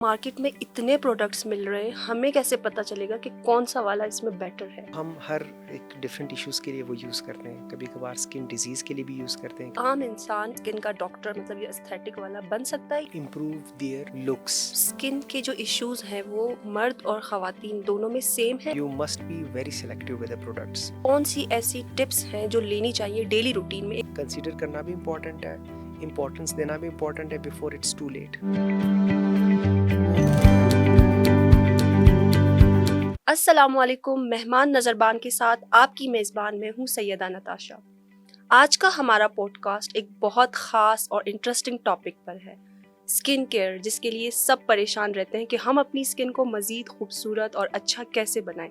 Market में इतने products मिल रहे हैं, हमें कैसे पता चलेगा कि कौन सा वाला इसमें बेटर है? हम हर एक डिफरेंट इश्यूज़ के लिए वो यूज़ करते हैं। कभी कभार स्किन डिजीज़ के लिए भी यूज़ करते हैं। आम इंसान स्किन का डॉक्टर मतलब ये एस्थेटिक वाला बन सकता है? Improve their looks. स्किन के जो इश्यूज हैं वो मर्द और खवातीन दोनों में सेम है? You must be very selective with the products. कौन सी ऐसी टिप्स हैं जो लेनी चाहिए डेली रूटीन में? कंसीडर करना भी इम्पोर्टेंट है, इम्पोर्टेंस देना भी इम्पोर्टेंट है बिफोर इट्स टू लेट। अस्सलामुअलैकुम। मेहमान नजरबान के साथ आपकी मेज़बान में हूँ सैयदा नताशा। आज का हमारा पॉडकास्ट एक बहुत ख़ास और इंटरेस्टिंग टॉपिक पर है, स्किन केयर, जिसके लिए सब परेशान रहते हैं कि हम अपनी स्किन को मज़ीद खूबसूरत और अच्छा कैसे बनाएं।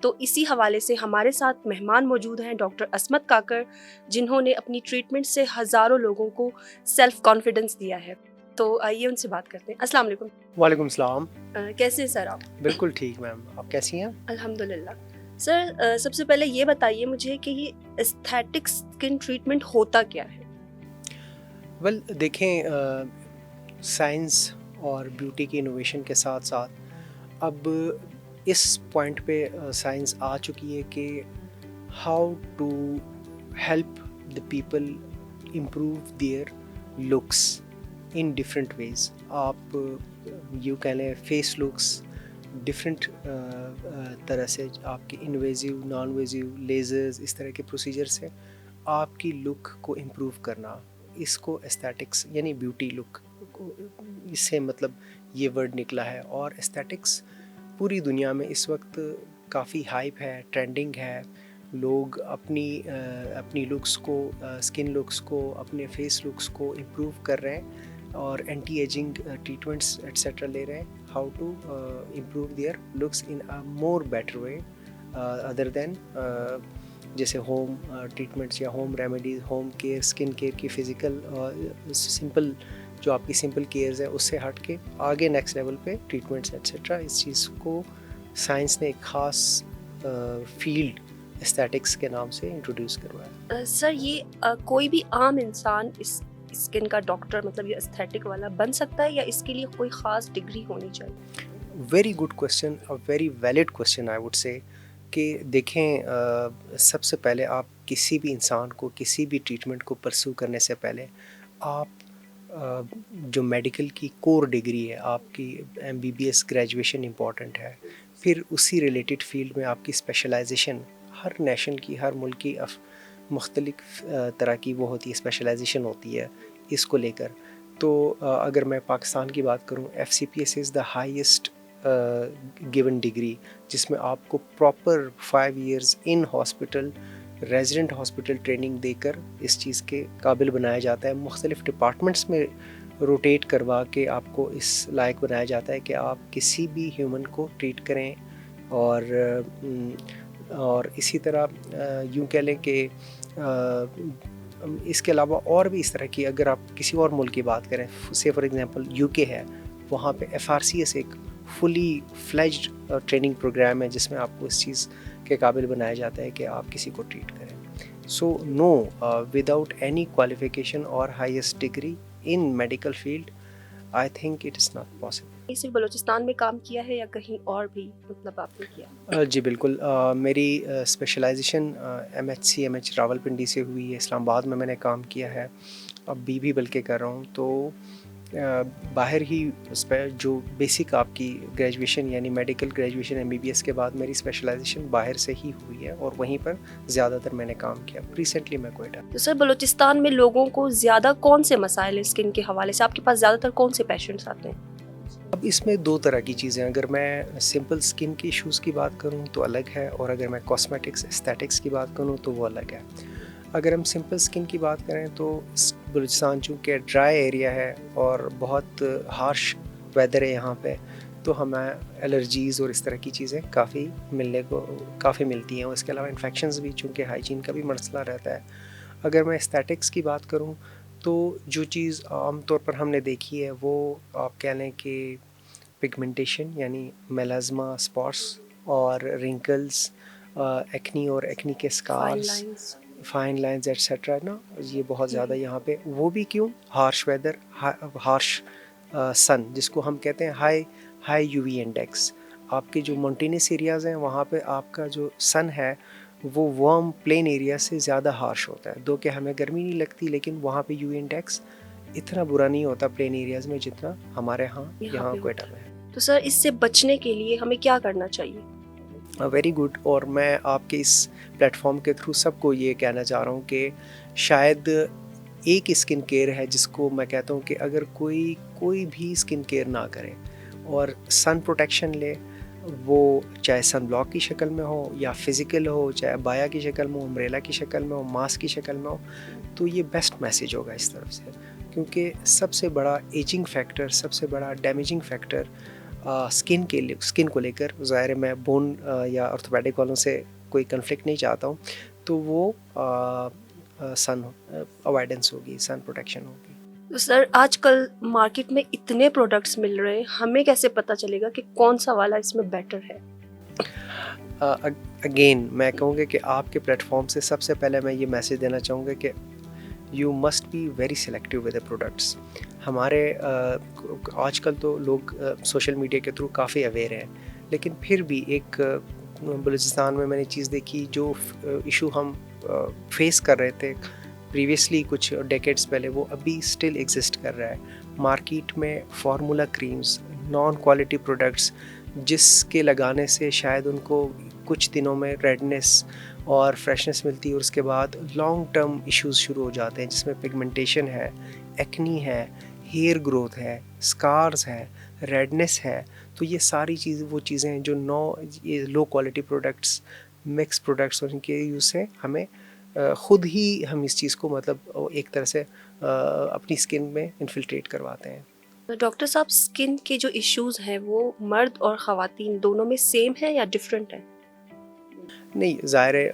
तो इसी हवाले से हमारे साथ मेहमान मौजूद हैं डॉक्टर असमत काकर, जिन्होंने अपनी ट्रीटमेंट से हज़ारों लोगों को सेल्फ कॉन्फिडेंस दिया है। तो आइए उनसे बात करते हैं। अस्सलाम वालेकुम। वालेकुम सलाम। कैसे हैं सर आप? बिल्कुल ठीक मैम, आप कैसी हैं? अल्हम्दुलिल्लाह। सर, सबसे पहले ये बताइए मुझे कि ये एस्थेटिक स्किन ट्रीटमेंट होता क्या है? वेल देखें, साइंस और ब्यूटी की इनोवेशन के साथ साथ अब इस पॉइंट पे साइंस आ चुकी है कि how to help the people improve their looks in different ways. आप यू कह लें फेस लुक्स डिफरेंट तरह से, आपके इन्वेजिव नॉन वेजिव लेज़र्स, इस तरह के प्रोसीजर से आपकी लुक को इम्प्रूव करना, इसको एस्थेटिक्स यानी ब्यूटी लुक, इससे मतलब ये वर्ड निकला है। और एस्थेटिक्स पूरी दुनिया में इस वक्त काफ़ी हाइप है, ट्रेंडिंग है। लोग अपनी लुक्स को, स्किन लुक्स को, अपने फेस लुक्स को इम्प्रूव कर रहे हैं और एंटी एजिंग ट्रीटमेंट्स एट्सेट्रा ले रहे हैं। How to improve their looks in a more better way other than जैसे होम ट्रीटमेंट्स या home remedies, home care, skin care की फ़िज़िकल सिंपल जो आपकी सिंपल केयर्स है उससे हट के आगे नेक्स्ट लेवल पे ट्रीटमेंट्स एट्सेट्रा। इस चीज़ को साइंस ने एक ख़ास फील्ड एस्थेटिक्स के नाम से इंट्रोड्यूस करवाया। सर, ये कोई भी आम इंसान इस स्किन का डॉक्टर मतलब ये एस्थेटिक वाला बन सकता है या इसके लिए कोई ख़ास डिग्री होनी चाहिए? Very good question, a very valid question I would say. कि देखें, सबसे पहले आप किसी भी इंसान को किसी भी ट्रीटमेंट को परस्यू करने से पहले आप जो मेडिकल की कोर डिग्री है आपकी, एमबीबीएस ग्रेजुएशन इम्पॉर्टेंट है। फिर उसी रिलेटेड फील्ड में आपकी स्पेशलाइजेशन, हर नेशन की, हर मुल्क की मुख्तलिफ तरह की वो होती है, स्पेशलाइजेशन होती है इसको लेकर। तो अगर मैं पाकिस्तान की बात करूं, FCPS is the highest given degree, जिसमें आपको proper 5 years in hospital, resident hospital training देकर इस चीज़ के काबिल बनाया जाता है। मुख्तलिफ़ डिपार्टमेंट्स में रोटेट करवा के आपको इस लायक बनाया जाता है कि आप किसी भी ह्यूमन को ट्रीट करें। और इसी तरह यूँ कह लें कि इसके अलावा और भी इस तरह की, अगर आप किसी और मुल्क की बात करें, से फॉर एग्ज़ाम्पल UK है, वहाँ पे FRCS एक फुली फ्लेज्ड ट्रेनिंग प्रोग्राम है जिसमें आपको इस चीज़ के काबिल बनाया जाता है कि आप किसी को ट्रीट करें। So no, without any qualification और highest degree in medical field, I think it is not possible. ये सिर्फ बलूचिस्तान में काम किया है या कहीं और भी मतलब आपने किया? जी बिल्कुल, मेरी स्पेशलाइजेशन MHC रावलपिंडी से हुई है। इस्लामाबाद में मैंने काम किया है, अब भी बल्कि कर रहा हूँ। तो बाहर ही जो बेसिक आपकी ग्रेजुएशन यानी मेडिकल ग्रेजुएशन MBBS के बाद मेरी स्पेशलाइजेशन बाहर से ही हुई है और वहीं पर ज़्यादातर मैंने काम किया। रिसेंटली मैं कोयटा। तो सर, बलूचिस्तान में लोगों को ज़्यादा कौन से मसाइल है स्किन के हवाले से? आपके पास ज़्यादातर कौन से पेशेंट्स आते हैं? अब इसमें दो तरह की चीज़ें, अगर मैं सिंपल स्किन के इश्यूज़ की बात करूँ तो अलग है, और अगर मैं कॉस्मेटिक्स एस्थेटिक्स की बात करूँ तो वो अलग है। अगर हम सिंपल स्किन की बात करें तो बलूचिस्तान चूँकि ड्राई एरिया है और बहुत हार्श वेदर है यहाँ पे, तो हमें एलर्जीज़ और इस तरह की चीज़ें काफ़ी मिलती हैं। और इसके अलावा इन्फेक्शंस भी, चूँकि हाइजीन का भी मसला रहता है। अगर मैं एस्थेटिक्स की बात करूँ तो जो चीज़ आम तौर पर हमने देखी है वो आप कह लें कि पिगमेंटेशन यानी मेलाज़्मा स्पॉट्स और रिंकल्स, एक्नी और एक्नी के fine scars, lines. Fine lines etcetera ना, ये बहुत ज़्यादा यहाँ पे। वो भी क्यों? हार्श वेदर, हार्श सन, जिसको हम कहते हैं हाई हाई यूवी इंडेक्स। आपके जो माउंटेनियस एरियाज़ हैं वहाँ पे आपका जो सन है वो वार्म प्लेन एरिया से ज़्यादा हार्श होता है। दो कि हमें गर्मी नहीं लगती, लेकिन वहाँ पे यूवी इंडेक्स इतना बुरा नहीं होता प्लेन एरियाज़ में जितना हमारे यहाँ पे क्वेटा होता में है। है। तो सर, इससे बचने के लिए हमें क्या करना चाहिए? Very good. और मैं आपके इस प्लेटफॉर्म के थ्रू सबको ये कहना चाह रहा हूँ कि शायद एक स्किन केयर है जिसको मैं कहता हूँ कि अगर कोई भी स्किन केयर ना करे और सन प्रोटेक्शन ले, वो चाहे सन ब्लॉक की शक्ल में हो या फिज़िकल हो, चाहे बाया की शक्ल में हो, अम्ब्रेला की शक्ल में हो, मास्क की शक्ल में हो, तो ये बेस्ट मैसेज होगा इस तरफ से। क्योंकि सबसे बड़ा एजिंग फैक्टर, सबसे बड़ा डैमेजिंग फैक्टर स्किन को लेकर, ज़ाहिर है मैं बोन या ऑर्थोपेडिक वालों से कोई कन्फ्लिक्ट नहीं चाहता हूँ, तो वो सन अवॉइडेंस होगी, सन प्रोटेक्शन होगी। तो सर, आजकल मार्केट में इतने प्रोडक्ट्स मिल रहे हैं, हमें कैसे पता चलेगा कि कौन सा वाला इसमें बेटर है? अगेन मैं कहूँगा कि आपके प्लेटफॉर्म से सबसे पहले मैं ये मैसेज देना चाहूँगा कि you must be very selective with the products. हमारे आजकल तो लोग सोशल मीडिया के थ्रू काफ़ी अवेयर हैं, लेकिन फिर भी एक बलूचिस्तान में मैंने चीज़ देखी जो इशू हम फेस कर रहे थे प्रीवियसली कुछ डेकेड्स पहले, वो अभी स्टिल एग्जिस्ट कर रहा है। मार्केट में formula creams, non quality products, जिसके लगाने से शायद उनको कुछ दिनों में रेडनेस और फ्रेशनेस मिलती है और उसके बाद लॉन्ग टर्म इश्यूज शुरू हो जाते हैं, जिसमें पिगमेंटेशन है, एक्नी है, हेयर ग्रोथ है, स्कार्स है, रेडनेस है। तो ये सारी चीज़ वो चीज़ें हैं जो ये low quality products, mix products और इनके यूज़ से हमें ख़ुद ही हम इस चीज़ को मतलब एक तरह से अपनी स्किन में इन्फिल्ट्रेट करवाते हैं। तो डॉक्टर साहब, स्किन के जो इश्यूज हैं वो मर्द और ख़वातीन दोनों में सेम है या डिफरेंट है? नहीं, ज़ाहिर है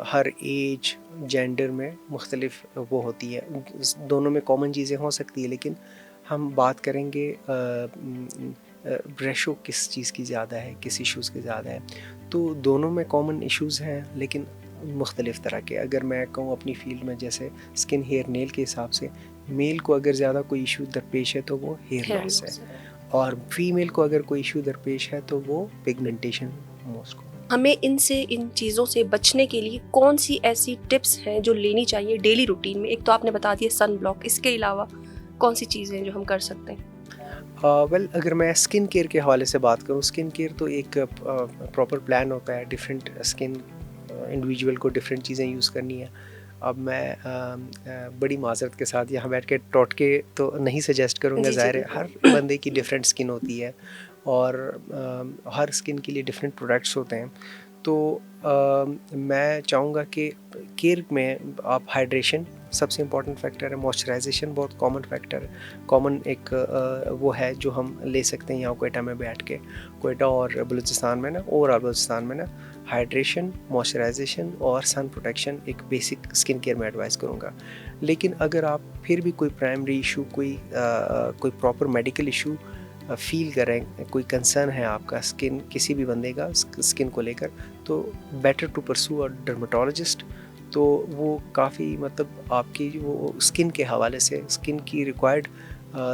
हर एज जेंडर में मुख्तलिफ वो होती है, दोनों में कॉमन चीज़ें हो सकती है, लेकिन हम बात करेंगे रेशो किस चीज़ की ज़्यादा है, किस इश्यूज़ की ज़्यादा है। तो दोनों में कॉमन इश्यूज़ हैं, लेकिन मुख्तलिफ़ तरह के। अगर मैं कहूँ अपनी फील्ड में, जैसे स्किन हेयर नेल के हिसाब से, मेल को अगर ज़्यादा कोई इशू दरपेश है तो वो हेयर लॉस है, और फीमेल को अगर कोई इशू दरपेश है तो वो पिगमेंटेशन मोस्ट। हमें इन चीज़ों से बचने के लिए कौन सी ऐसी टिप्स हैं जो लेनी चाहिए डेली रूटीन में? एक तो आपने बता दिया सन ब्लॉक, इसके अलावा कौन सी चीज़ें हैं जो हम कर सकते हैं? अगर मैं स्किन केयर के हवाले से बात करूँ, स्किन केयर तो एक प्रॉपर प्लान होता है, डिफरेंट स्किन इंडिविजुअल को डिफरेंट चीज़ें यूज़ करनी है। अब मैं बड़ी माजरत के साथ यहाँ बैठ के टोटके तो नहीं सजेस्ट करूँगा, ज़ाहिर है हर बंदे की डिफरेंट स्किन होती है और हर स्किन के लिए डिफरेंट प्रोडक्ट्स होते हैं। तो मैं चाहूँगा कि केयर में आप हाइड्रेशन सबसे इम्पॉर्टेंट फैक्टर है, मॉइस्चराइजेशन बहुत कॉमन फैक्टर है, कॉमन एक वो है जो हम ले सकते हैं यहाँ क्वेटा में बैठ के। क्वेटा और बलूचिस्तान में ना, ओवरऑल बलूचिस्तान में ना, हाइड्रेशन, मॉइस्चराइजेशन और सन प्रोटेक्शन एक बेसिक स्किन केयर में एडवाइस करूँगा। लेकिन अगर आप फिर भी कोई प्राइमरी इशू, कोई प्रॉपर मेडिकल इशू फील करें, कोई कंसर्न है आपका स्किन, किसी भी बंदे का स्किन को लेकर, तो better to pursue a dermatologist. तो वो काफ़ी मतलब आपकी वो स्किन के हवाले से, स्किन की रिक्वायर्ड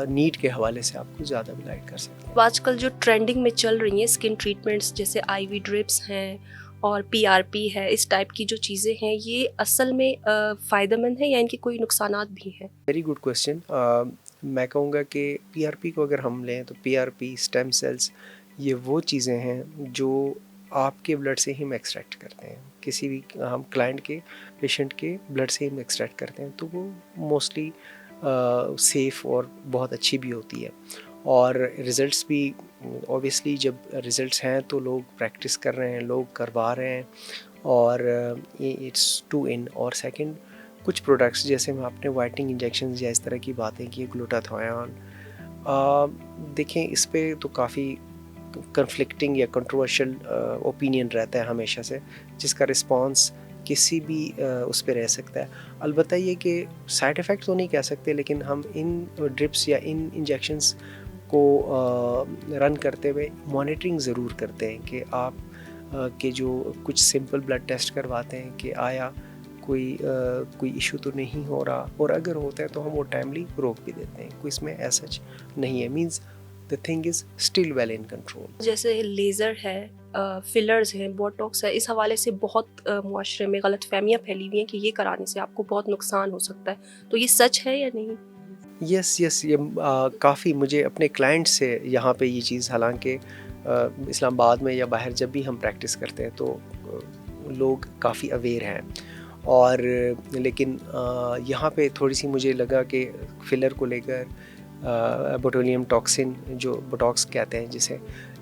नीड के हवाले से आपको ज़्यादा गाइड कर सकते हैं। आजकल जो ट्रेंडिंग में चल रही हैं स्किन ट्रीटमेंट्स, जैसे आईवी ड्रिप्स हैं और पीआरपी है, इस टाइप की जो चीज़ें हैं, ये असल में फ़ायदेमंद है या इनके कोई नुकसानात भी हैं? Very good question. मैं कहूँगा कि पीआरपी को अगर हम लें तो पीआरपी, स्टेम सेल्स, ये वो चीज़ें हैं जो आपके ब्लड से ही हम एक्सट्रैक्ट करते हैं। किसी भी हम क्लाइंट के, पेशेंट के ब्लड से हम एक्सट्रैक्ट करते हैं, तो वो मोस्टली सेफ़ और बहुत अच्छी भी होती है। और रिज़ल्ट्स भी ऑब्वियसली जब रिज़ल्ट्स हैं तो लोग प्रैक्टिस कर रहे हैं, लोग करवा रहे हैं, और इट्स टू इन। और सेकंड, कुछ प्रोडक्ट्स जैसे मैं आपने वाइटनिंग इंजेक्शंस या इस तरह की बातें की, ग्लूटाथायोन, देखें इस पे तो काफ़ी कन्फ्लिक्टिंग या कंट्रोवर्शियल ओपिनियन रहता है हमेशा से, जिसका रिस्पांस किसी भी उस पे रह सकता है। अलबत्ता ये कि साइड इफ़ेक्ट तो नहीं कह सकते, लेकिन हम इन ड्रिप्स या इन इंजेक्शंस को रन करते हुए मॉनिटरिंग ज़रूर करते हैं कि आप के जो कुछ सिंपल ब्लड टेस्ट करवाते हैं कि आया कोई इशू तो नहीं हो रहा, और अगर होता है तो हम वो टाइमली रोक भी देते हैं। कोई इसमें ऐसा नहीं है, means the thing is still well in control. जैसे लेज़र है, फिलर्स हैं, बोटॉक्स है, इस हवाले से बहुत मुआशरे में गलतफहमियां फैली हुई हैं कि ये कराने से आपको बहुत नुकसान हो सकता है, तो ये सच है या नहीं? यस यस, ये काफ़ी मुझे अपने क्लाइंट से यहाँ पे ये चीज़, हालांकि इस्लामाबाद में या बाहर जब भी हम प्रैक्टिस करते हैं तो लोग काफ़ी अवेयर हैं, और लेकिन यहाँ पे थोड़ी सी मुझे लगा कि फिलर को लेकर बोटुलियम टॉक्सिन जो बोटॉक्स कहते हैं जिसे,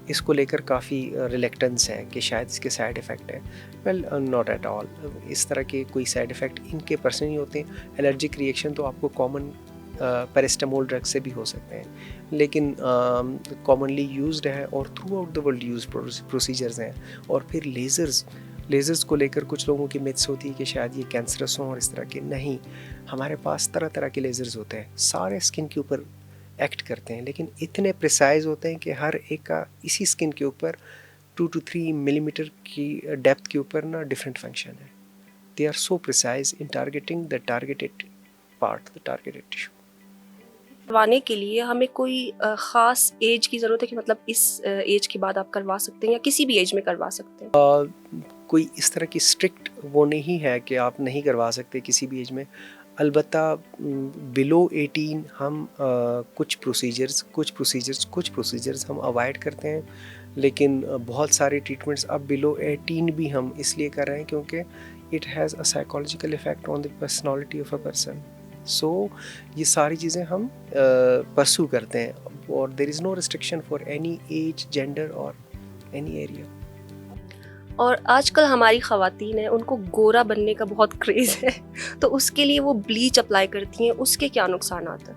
इसको लेकर काफ़ी रिलेक्टेंस है कि शायद इसके साइड इफ़ेक्ट है। वेल, नॉट एट ऑल, इस तरह के कोई साइड इफ़ेक्ट इनके पर्सनली होते हैं। एलर्जिक रिएक्शन तो आपको कॉमन पैरास्टामोल ड्रग से भी हो सकते हैं, लेकिन कॉमनली यूज्ड है और through out the world use procedures हैं। और फिर लेज़र्स को लेकर कुछ लोगों की मिथ्स होती है कि शायद ये कैंसरस हों और इस तरह के। नहीं, हमारे पास तरह तरह के लेज़र्स होते हैं, सारे स्किन के ऊपर एक्ट करते हैं, लेकिन इतने प्रिसाइज होते हैं कि हर एक का इसी स्किन के ऊपर 2 to 3 मिलीमीटर की डेप्थ के ऊपर ना डिफरेंट फंक्शन है। They are so precise in targeting the targeted part, the targeted tissue. करवाने के लिए हमें कोई ख़ास एज की ज़रूरत है कि मतलब इस एज के बाद आप करवा सकते हैं या किसी भी एज में करवा सकते हैं? कोई इस तरह की स्ट्रिक्ट वो नहीं है कि आप नहीं करवा सकते किसी भी एज में। अलबत्ता बिलो 18 हम कुछ प्रोसीजर्स हम अवॉइड करते हैं, लेकिन बहुत सारे ट्रीटमेंट्स अब बिलो 18 भी हम इसलिए कर रहे हैं क्योंकि it has a psychological effect on the personality of a person. So ये सारी चीज़ें हम परसू करते हैं, और there is no restriction for any age, gender और एनी एरिया। और आजकल हमारी ख़वातीन हैं, उनको गोरा बनने का बहुत क्रेज़ है, तो उसके लिए वो ब्लीच अप्लाई करती हैं, उसके क्या नुकसानात हैं?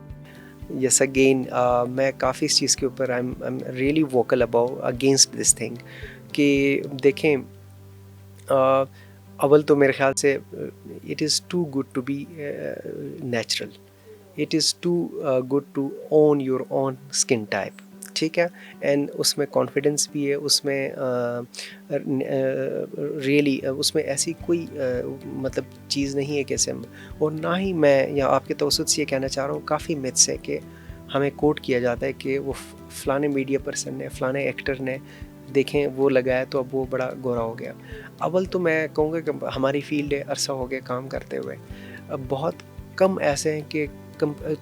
यस अगेन, मैं काफ़ी इस चीज़ के ऊपर I am really vocal about against this thing कि देखें, अव्वल तो मेरे ख्याल से it is too good to be natural, it is too good to own your own skin type, ठीक है। एंड उसमें कॉन्फिडेंस भी है, उसमें रियली उसमें ऐसी कोई मतलब चीज़ नहीं है कैसे हम, और ना ही मैं या आपके तवसत से ये कहना चाह रहा हूँ, काफ़ी मिथ्स है कि हमें कोट किया जाता है कि वो फ़लाने मीडिया पर्सन ने, फ़लाने एक्टर ने, देखें वो लगाया तो अब वो बड़ा गोरा हो गया। अव्वल तो मैं कहूँगा कि हमारी फील्ड है, अरसा हो गया काम करते हुए, अब बहुत कम ऐसे हैं कि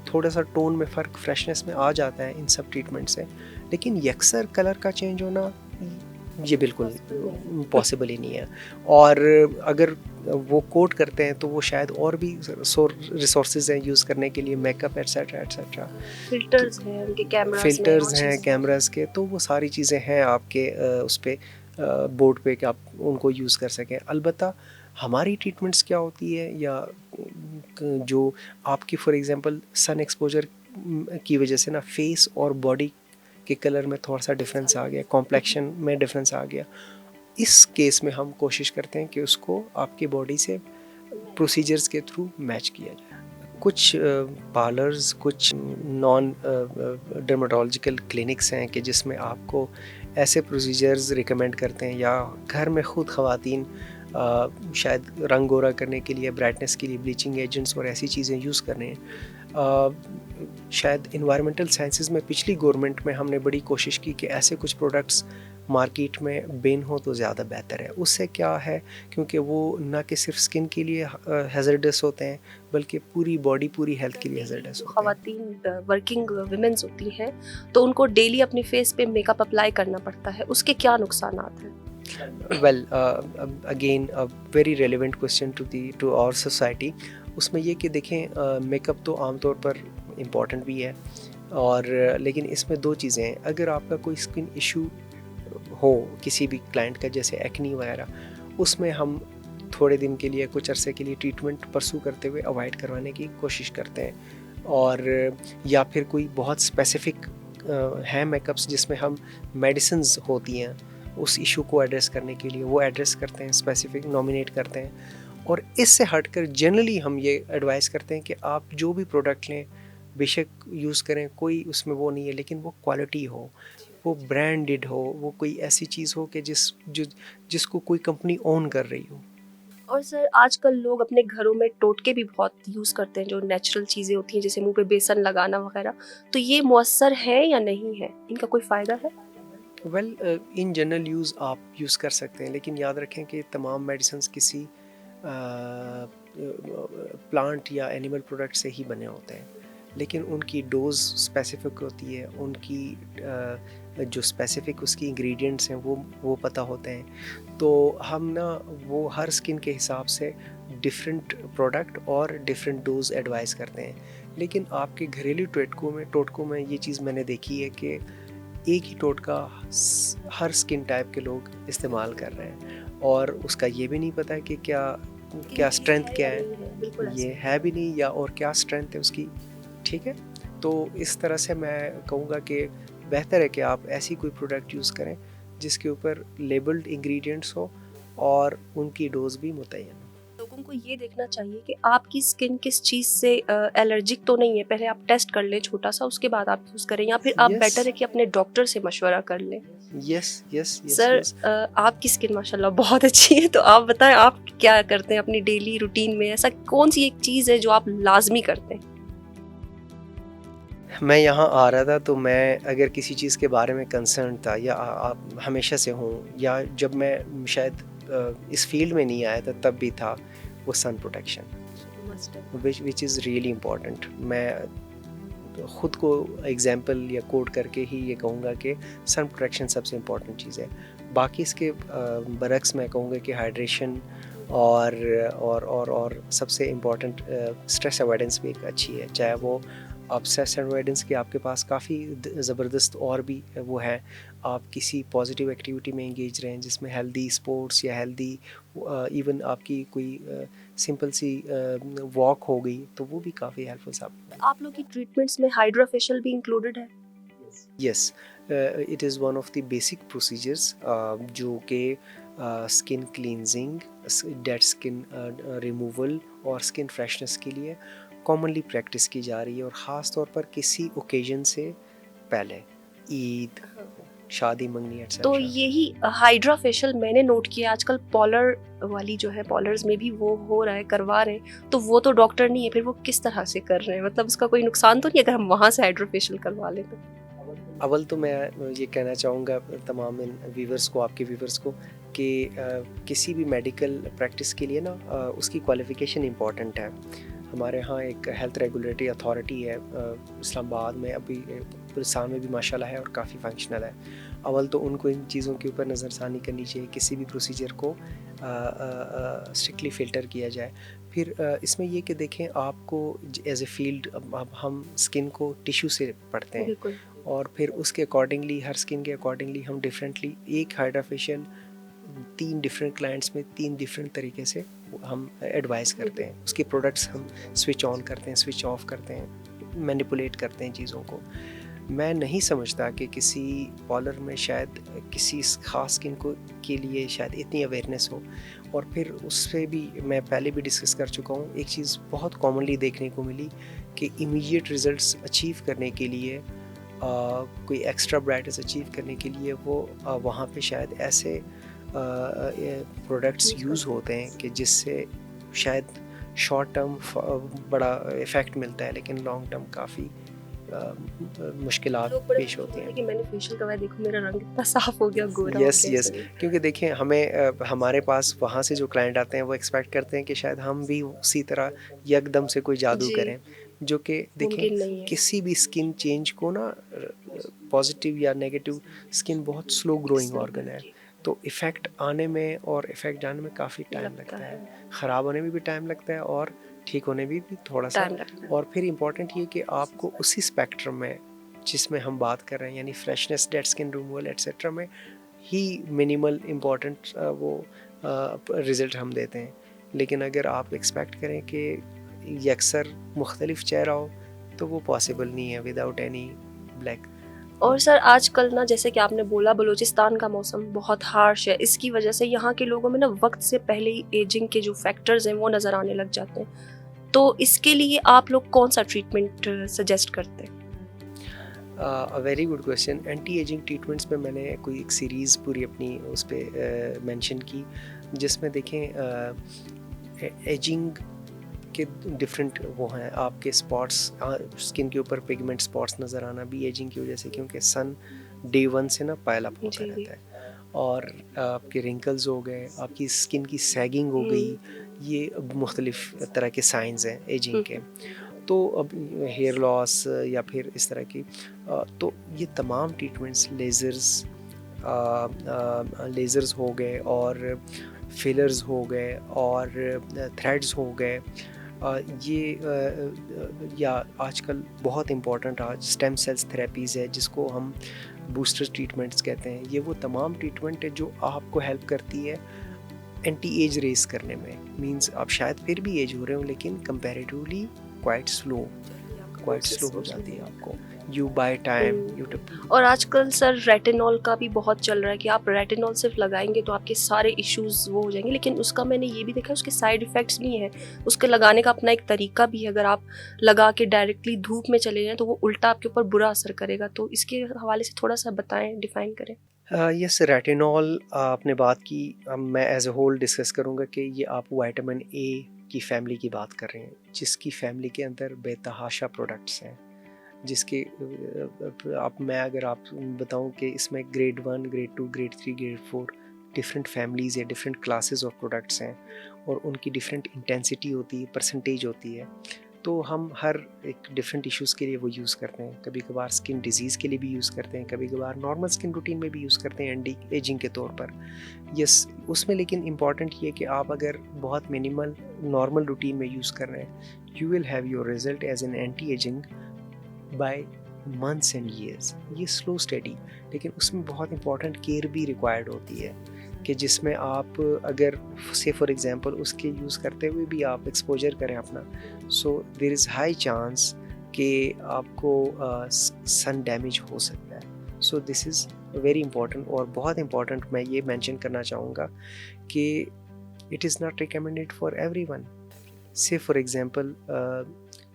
थोड़ा सा टोन में फ़र्क, फ्रेशनेस में आ जाता है इन सब ट्रीटमेंट से, लेकिन यकसर कलर का चेंज होना ये बिल्कुल पॉसिबल ही नहीं है। और अगर वो कोट करते हैं तो वो शायद और भी रिसोर्सेज हैं यूज़ करने के लिए, मेकअप एट्सेट्रा एट्सेट्रा, फ़िल्टर्स हैं उनके कैमरास में फ़िल्टर्स और हैं चीज़ें। कैमरास के, तो वो सारी चीज़ें हैं आपके उस पे बोर्ड पे कि आप उनको यूज़ कर सकें। अलबत्ता हमारी ट्रीटमेंट्स क्या होती है, या जो आपकी फॉर एग्ज़ाम्पल सन एक्सपोजर की वजह से ना फेस और बॉडी के कलर में थोड़ा सा डिफरेंस आ गया, कॉम्प्लेक्शन में डिफरेंस आ गया, इस केस में हम कोशिश करते हैं कि उसको आपकी बॉडी से प्रोसीजर्स के थ्रू मैच किया जाए। कुछ पार्लर्स, कुछ नॉन डर्मेटोलॉजिकल क्लिनिक्स हैं कि जिसमें आपको ऐसे प्रोसीजर्स रिकमेंड करते हैं, या घर में ख़ुद ख़वातीन शायद रंग गोरा करने के लिए, ब्राइटनेस के लिए ब्लीचिंग एजेंट्स और ऐसी चीज़ें यूज़ कर रहे हैं। शायद इन्वायरमेंटल साइंसेस में पिछली गवर्नमेंट में हमने बड़ी कोशिश की कि ऐसे कुछ प्रोडक्ट्स मार्केट में बैन हो तो ज़्यादा बेहतर है। उससे क्या है, क्योंकि वो ना कि सिर्फ स्किन के लिए हैज़र्डस होते हैं, बल्कि पूरी बॉडी, पूरी हेल्थ के लिए हैज़र्डस होते हैं। ख़वातीन वर्किंग वुमेन्स होती हैं, तो उनको डेली अपने फेस पे मेकअप अप्लाई करना पड़ता है, उसके क्या नुकसानात हैं? Well, again a very relevant question to our society. उसमें ये कि देखें, मेकअप तो आमतौर पर इम्पॉर्टेंट भी है, और लेकिन इसमें दो चीज़ें हैं। अगर आपका कोई स्किन इशू हो किसी भी क्लाइंट का, जैसे एक्नी वगैरह, उसमें हम थोड़े दिन के लिए, कुछ अरसे के लिए ट्रीटमेंट परसू करते हुए अवॉइड करवाने की कोशिश करते हैं। और या फिर कोई बहुत स्पेसिफिक है मेकअप्स जिसमें हम मेडिसिन्स होती हैं उस इशू को एड्रेस करने के लिए, वो एड्रेस करते हैं, स्पेसिफिक नॉमिनेट करते हैं। और इससे हटकर जनरली हम ये एडवाइस करते हैं कि आप जो भी प्रोडक्ट लें बेशक यूज़ करें, कोई उसमें वो नहीं है, लेकिन वो क्वालिटी हो, वो ब्रांडेड हो, वो कोई ऐसी चीज़ हो कि जिसको कोई कंपनी ओन कर रही हो। और सर आजकल लोग अपने घरों में टोटके भी बहुत यूज़ करते हैं, जो नेचुरल चीज़ें होती हैं जैसे मुंह पे बेसन लगाना वगैरह, तो ये मौसर है या नहीं है, इनका कोई फ़ायदा है? वेल, इन जनरल यूज़ आप यूज़ कर सकते हैं, लेकिन याद रखें कि तमाम मेडिसिन्स किसी प्लांट या एनिमल प्रोडक्ट से ही बने होते हैं, लेकिन उनकी डोज स्पेसिफिक होती है, उनकी जो स्पेसिफिक उसकी इंग्रेडिएंट्स हैं वो पता होते हैं। तो हम ना वो हर स्किन के हिसाब से डिफरेंट प्रोडक्ट और डिफरेंट डोज एडवाइस करते हैं। लेकिन आपके घरेलू टोटकों में ये चीज़ मैंने देखी है कि एक ही टोटका हर स्किन टाइप के लोग इस्तेमाल कर रहे हैं, और उसका ये भी नहीं पता है कि क्या स्ट्रेंथ क्या है, ये है भी नहीं, या और क्या स्ट्रेंथ है उसकी। ठीक है, तो इस तरह से मैं कहूँगा कि बेहतर है कि आप ऐसी कोई प्रोडक्ट यूज़ करें जिसके ऊपर लेबल्ड इंग्रेडिएंट्स हो और उनकी डोज भी मुतय्यन हो। लोगों को ये देखना चाहिए कि आपकी स्किन किस चीज़ से एलर्जिक तो नहीं है, पहले आप टेस्ट कर लें छोटा सा, उसके बाद आप यूज़ करें, या फिर आप Yes. बेटर है कि अपने डॉक्टर से मशवरा कर लें। यस सर आपकी स्किन माशाल्लाह बहुत अच्छी है, तो आप बताएं आप क्या करते हैं अपनी डेली रूटीन में, ऐसा कौन सी एक चीज़ है जो आप लाजमी करते हैं? मैं यहाँ आ रहा था तो मैं अगर किसी चीज़ के बारे में कंसर्न था, या आप हमेशा से हूँ, या जब मैं शायद इस फील्ड में नहीं आया था तब भी था, वो sun protection, which is really important. मैं ख़ुद को एग्जांपल या कोट करके ही ये कहूँगा कि सन प्रोटेक्शन सबसे इम्पॉर्टेंट चीज़ है। बाकी इसके बरक्स मैं कहूँगा कि हाइड्रेशन और सबसे इम्पॉर्टेंट स्ट्रेस अवॉइडेंस भी एक अच्छी है। चाहे वो आप स्ट्रेस अवॉइडेंस के आपके पास काफ़ी ज़बरदस्त और भी वो है, आप किसी पॉजिटिव एक्टिविटी में इंगेज रहें जिसमें हेल्दी स्पोर्ट्स या हेल्दी इवन आपकी कोई सिंपल सी वॉक हो गई, तो वो भी काफ़ी हेल्पफुल साबित है। आप लोग की ट्रीटमेंट्स में हाइड्रा फेशियल भी इंक्लूडेड है? Yes, it is one of the basic procedures जो कि skin cleansing, dead skin removal और स्किन फ्रेशनेस के लिए कॉमनली प्रैक्टिस की जा रही है, और ख़ास तौर पर किसी ओकेजन से पहले, ईद, शादी मंगनी तो एट्सेट्रा। यही हाइड्रा फेशियल मैंने नोट किया आजकल पॉलर वाली जो है, पॉलर्स में भी वो हो रहा है, करवा रहे हैं, तो वो तो डॉक्टर नहीं है, फिर वो किस तरह से कर रहे हैं, मतलब उसका कोई नुकसान तो नहीं अगर हम वहाँ से हाइड्रा फेशियल करवा लें तो? अव्वल तो मैं ये कहना चाहूँगा तमाम इन व्यूवर्स को, आपके व्यूवर्स को, कि किसी भी मेडिकल प्रैक्टिस के लिए ना उसकी क्वालिफ़िकेशन इम्पॉर्टेंट है। हमारे यहाँ एक हेल्थ रेगुलेटरी अथॉरिटी है इस्लामाबाद में, अभी पाकिस्तान में भी माशाल्लाह है और काफ़ी फंक्शनल है। अव्वल तो उनको इन चीज़ों के ऊपर नज़रसानी करनी चाहिए, किसी भी प्रोसीजर को स्ट्रिक्टली फ़िल्टर किया जाए। फिर इसमें ये कि देखें, आपको एज ए फील्ड अब हम स्किन को टिश्यू से पढ़ते हैं, बिल्कुल। और फिर उसके अकॉर्डिंगली, हर स्किन के अकॉर्डिंगली हम डिफरेंटली एक हाइड्रा फेशियल 3 डिफरेंट क्लाइंट्स में 3 डिफरेंट तरीके से हम एडवाइस करते हैं। उसके प्रोडक्ट्स हम स्विच ऑन करते हैं, स्विच ऑफ करते हैं, मैनिपुलेट करते हैं चीज़ों को। मैं नहीं समझता कि किसी पॉलर में शायद किसी ख़ास स्किन को के लिए शायद इतनी अवेयरनेस हो। और फिर उससे भी मैं पहले भी डिस्कस कर चुका हूँ, एक चीज़ बहुत कॉमनली देखने को मिली कि इमीडिएट रिज़ल्ट्स अचीव करने के लिए कोई एक्स्ट्रा ब्राइटनेस अचीव करने के लिए वो वहाँ पे शायद ऐसे प्रोडक्ट्स यूज़ होते हैं कि जिससे शायद शॉर्ट टर्म बड़ा इफ़ेक्ट मिलता है, लेकिन लॉन्ग टर्म काफ़ी मुश्किलात पेश होती हैं। कि मैंने फेशियल करवाया, देखो मेरा रंग इतना साफ हो गया, गोरा हो यस गया यस, शरीर। क्योंकि देखिए हमें हमारे पास वहाँ से जो क्लाइंट आते हैं वो एक्सपेक्ट करते हैं कि शायद हम भी उसी तरह यकदम से कोई जादू जी। करें, जो कि मुमकिन देखें नहीं है। किसी भी स्किन चेंज को ना, पॉजिटिव या नेगेटिव, स्किन बहुत स्लो ग्रोइंग ऑर्गन है, तो इफ़ेक्ट आने में और इफ़ेक्ट जाने में काफ़ी टाइम लगता है, ख़राब होने में भी टाइम लगता है और ठीक होने में भी थोड़ा सा। टाइम लगता है। और फिर इम्पॉर्टेंट ये कि आपको उसी स्पेक्ट्रम में जिसमें हम बात कर रहे हैं, यानी freshness, dead skin removal etcetera में ही मिनिमल इम्पॉर्टेंट वो रिज़ल्ट हम देते हैं। लेकिन अगर आप एक्सपेक्ट करें कि यकसर मुख्तलिफ चेहरा हो, तो वो पॉसिबल नहीं है विदाउट एनी ब्लैक। और सर आजकल ना, जैसे कि आपने बोला, बलूचिस्तान का मौसम बहुत हार्श है, इसकी वजह से यहाँ के लोगों में ना वक्त से पहले ही एजिंग के जो फैक्टर्स हैं वो नज़र आने लग जाते हैं, तो इसके लिए आप लोग कौन सा ट्रीटमेंट सजेस्ट करते हैं? A very good question. Anti ageing treatments में मैंने कोई एक सीरीज़ पूरी अपनी उस पर मेंशन की, जिसमें देखें एजिंग के डिफरेंट वो हैं आपके स्पॉट्स, स्किन के ऊपर पिगमेंट स्पॉट्स नज़र आना भी एजिंग की वजह से, क्योंकि सन डे वन से ना पायलअप होता जी, रहता है। और आपके रिंकल्स हो गए, आपकी स्किन की सैगिंग हो गई, ये मुख्तलिफ तरह के साइंस हैं एजिंग के। तो अब हेयर लॉस या फिर इस तरह की तो ये तमाम ट्रीटमेंट्स लेज़र्स हो गए और फिलर्स हो गए और थ्रेड्स हो गए, या आजकल बहुत इम्पॉर्टेंट आज स्टेम सेल्स थेरेपीज़ है जिसको हम बूस्टर ट्रीटमेंट्स कहते हैं। ये वो तमाम ट्रीटमेंट है जो आपको हेल्प करती है एंटी एज रेस करने में। मींस आप शायद फिर भी एज हो रहे हो लेकिन कंपैरेटिवली क्वाइट स्लो हो जाती है आपको। यू बाय टाइम यू और आजकल सर रेटिनॉल का भी बहुत चल रहा है कि आप रेटिनॉल सिर्फ लगाएंगे तो आपके सारे इश्यूज वो हो जाएंगे, लेकिन उसका मैंने ये भी देखा उसके साइड इफ़ेक्ट्स भी हैं। उसके लगाने का अपना एक तरीका भी है। अगर आप लगा के डायरेक्टली धूप में चले जाएं तो वो उल्टा आपके ऊपर बुरा असर करेगा। तो इसके हवाले से थोड़ा सा बताएं, डिफाइन करें। यस, रेटिनॉल आपने बात की। अब मैं एज ए होल डिस्कस करूँगा कि ये आप विटामिन ए की फैमिली की बात कर रहे हैं, जिसकी फैमिली के अंदर बेतहाशा प्रोडक्ट्स हैं, जिसके मैं अगर आप बताऊं कि इसमें grade 1, grade 2, grade 3, grade 4 different families या डिफरेंट क्लासेस ऑफ प्रोडक्ट्स हैं और उनकी डिफरेंट इंटेंसिटी होती है, परसेंटेज होती है। तो हम हर एक डिफरेंट इश्यूज़ के लिए वो यूज़ करते हैं। कभी कभार स्किन डिजीज़ के लिए भी यूज़ करते हैं, कभी कभार नॉर्मल स्किन रूटीन में भी यूज़ करते हैं एंटी एजिंग के तौर पर। यस, उसमें लेकिन इम्पॉर्टेंट ये है कि आप अगर बहुत मिनिमल नॉर्मल रूटीन में यूज़ कर रहे हैं, you will have your result as an anti ageing by months and years. ये स्लो स्टडी, लेकिन उसमें बहुत इंपॉर्टेंट केयर भी रिक्वायर्ड होती है कि जिसमें आप अगर से फॉर एग्जांपल उसके यूज़ करते हुए भी आप एक्सपोजर करें अपना, so there is high chance कि आपको सन डैमेज हो सकता है। So this is very important. और बहुत इंपॉर्टेंट मैं ये मेंशन करना चाहूँगा कि it is not recommended for everyone. Say for example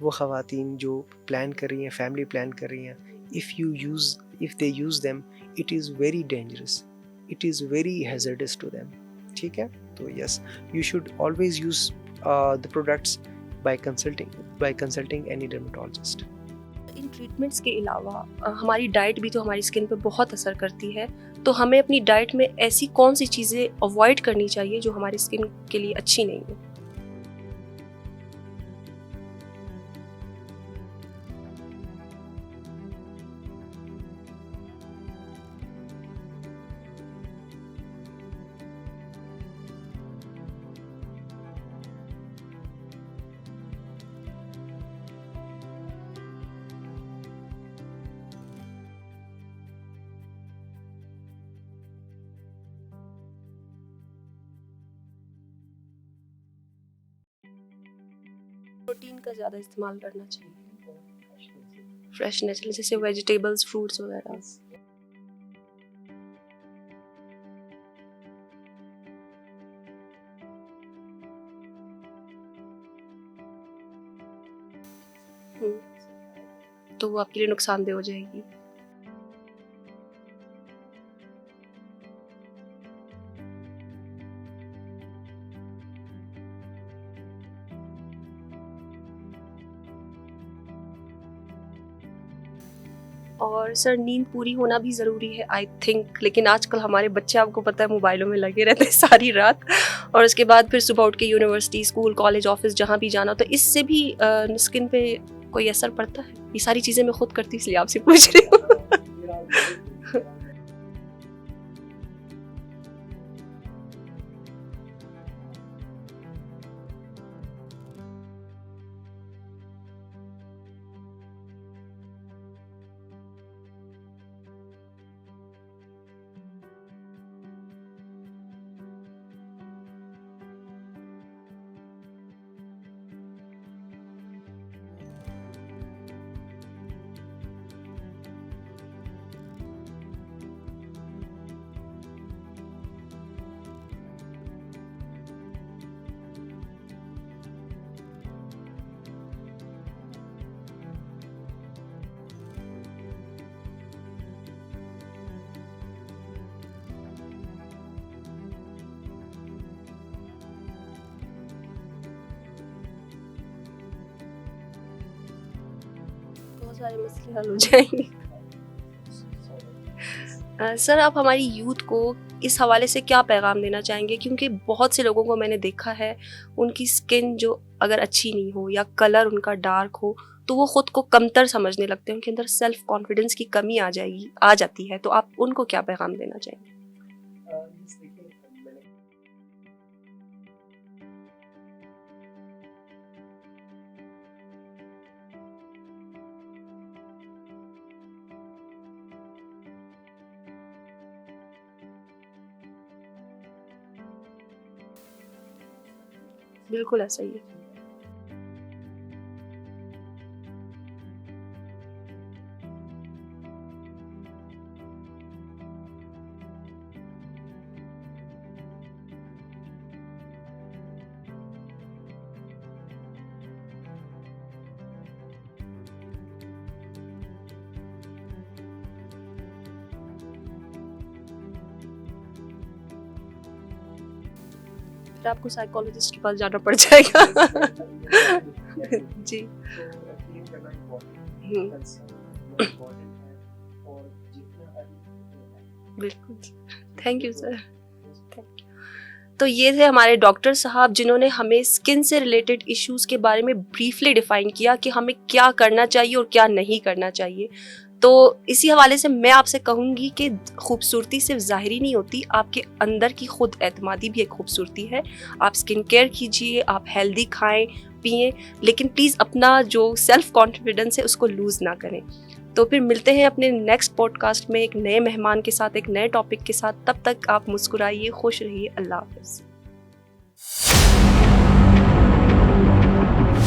वो ख़वातीन जो प्लान कर रही हैं, फैमिली प्लान कर रही हैं, if they use them, it is very dangerous, it is very hazardous to them. ठीक है, तो yes, you should always use the products by consulting any dermatologist. इन ट्रीटमेंट्स के अलावा हमारी डाइट भी तो हमारी स्किन पे बहुत असर करती है। तो हमें अपनी डाइट में ऐसी कौन सी चीज़ें अवॉइड करनी चाहिए जो हमारी स्किन के लिए अच्छी नहीं है? प्रोटीन का ज़्यादा इस्तेमाल करना चाहिए, फ्रेशनेस जैसे वेजिटेबल्स, फ्रूट्स वगैरह। तो वो आपके लिए नुकसानदेह हो जाएगी। और सर नींद पूरी होना भी ज़रूरी है आई थिंक, लेकिन आजकल हमारे बच्चे आपको पता है मोबाइलों में लगे रहते हैं सारी रात, और उसके बाद फिर सुबह उठ के यूनिवर्सिटी, स्कूल, कॉलेज, ऑफिस जहाँ भी जाना, तो इससे भी स्किन पे कोई असर पड़ता है? ये सारी चीज़ें मैं खुद करती हूँ इसलिए आपसे पूछ रही हूँ। बहुत सारे मसले हल हो जाएंगे। सर, आप हमारी यूथ को इस हवाले से क्या पैगाम देना चाहेंगे, क्योंकि बहुत से लोगों को मैंने देखा है उनकी स्किन जो अगर अच्छी नहीं हो या कलर उनका डार्क हो तो वो खुद को कमतर समझने लगते हैं, उनके अंदर सेल्फ कॉन्फिडेंस की कमी आ जाती है, तो आप उनको क्या पैगाम देना चाहेंगे? बिल्कुल ऐसा ही है। फिर आपको साइकोलॉजिस्ट के पास जाना पड़ जाएगा। जी। बिल्कुल। Thank you sir. तो ये थे हमारे डॉक्टर साहब जिन्होंने हमें स्किन से रिलेटेड इश्यूज़ के बारे में ब्रीफली डिफाइन किया कि हमें क्या करना चाहिए और क्या नहीं करना चाहिए। तो इसी हवाले से मैं आपसे कहूँगी कि खूबसूरती सिर्फ ज़ाहिरी नहीं होती, आपके अंदर की खुद एतमादी भी एक खूबसूरती है। आप स्किन केयर कीजिए, आप हेल्दी खाएं पिएं, लेकिन प्लीज़ अपना जो सेल्फ कॉन्फिडेंस है उसको लूज़ ना करें। तो फिर मिलते हैं अपने नेक्स्ट पॉडकास्ट में एक नए मेहमान के साथ, एक नए टॉपिक के साथ। तब तक आप मुस्कुराइए, खुश रहिए। अल्लाह हाफ़िज़।